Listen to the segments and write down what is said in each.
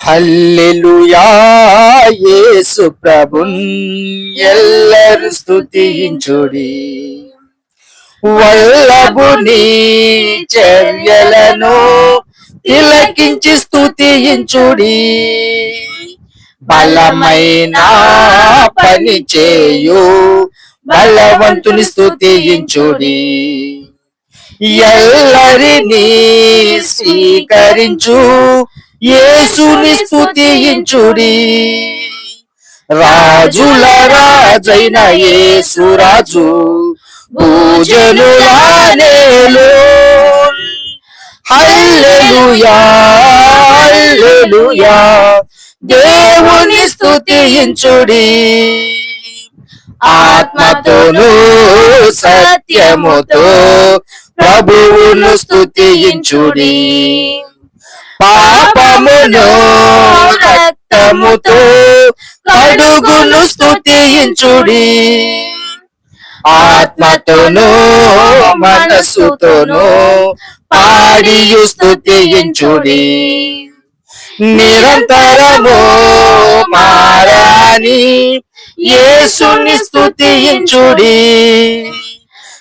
హల్లెలూయా యేసు ప్రభున్ ఎల్లరు స్తుతించుడి. వల్లభుని చర్యలను తిలకించి స్తుతించుడి. బలమైన పని చేయు బలవంతుని స్తుతించుడి. ఎల్లరిని స్వీకరించు యేసుని స్తుతించుడి. రాజుల రాజైన యేసు రాజు భూజనుల నేలు. హల్లెలూయా హల్లెలూయా దేవుని స్తుతించుడి. ఆత్మతోను సత్యముతో ప్రభువును స్తుతించుడి. పాపమును రక్తముతో కడుగును స్తుతించుడి. ఆత్మతోను మనస్సుతోను పాడియు స్తుతించుడి. నిరంతరము మారాని యేసుని స్తుతించుడి.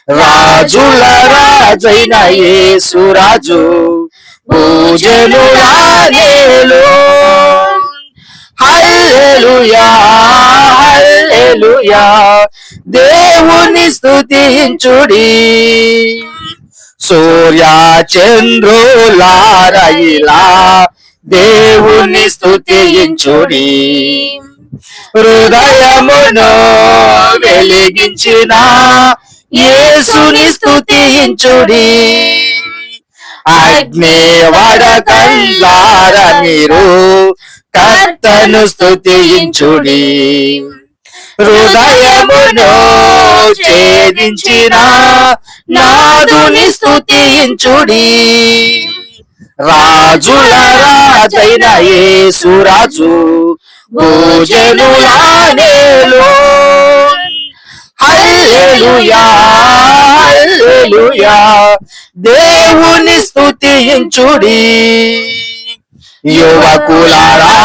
రాజుల రాజైన యేసు రాజు భూజనుల నేలు. హల్లెలూయా హల్లెలూయా దేవుని స్తుతించుడి. సూర్య చంద్రులారయిలా దేవుని స్తుతించుడి. హృదయమును వెలిగించిన యేసుని స్తుతించుడి. అగ్ని వడకల్లార మీరు కర్తను స్తుతించుడి. హృదయమును ఛేదించిన నాదుని స్తుతించుడి. రాజుల రాజైన యేసు రాజు భూజనుల నేలు. హల్లెలూయా హల్లెలూయా దేవుని స్తుతించుడి. యువకులారా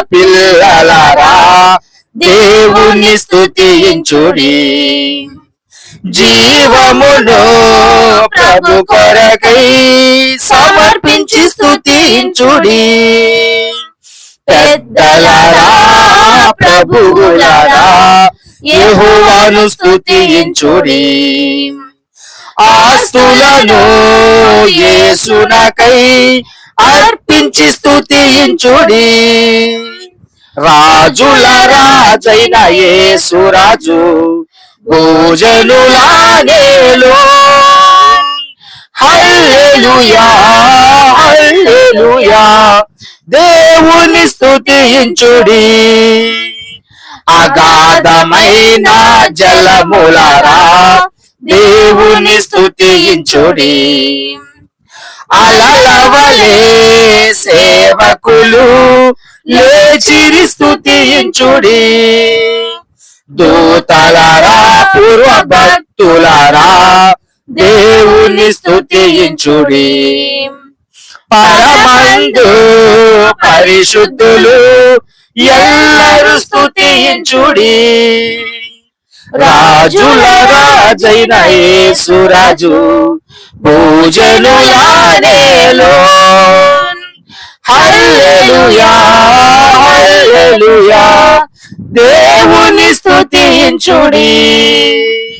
పిల్లలారా దేవుని స్తుతించుడి. జీవమును ప్రభు కొరకై సమర్పించి స్తుతించుడి. పెద్దలారా ప్రభువులారా యెహోవాను స్తుతించుడి. ఆస్తులను యేసునకై అర్పించి స్తుతించుడి. రాజుల రాజైన యేసు రాజు భూజనుల నేలు. హల్లెలూయా హల్లెలూయా దేవుని స్తుతించుడి. అగాధమైన జలములారా దేవుని స్తుతించుడి. అలలవలే సేవకులు లేచిరి స్తుతించుడి. దూతలారా పూర్వ భక్తులారా దేవుని స్తుతించుడి. పరమందు పరిశుద్ధులు ఎల్లరూ స్తుతించుడి. రాజుల రాజైన యేసు రాజు భూజనుల నేలు. హల్లెలూయా హల్లెలూయా దేవుని స్తుతించుడి.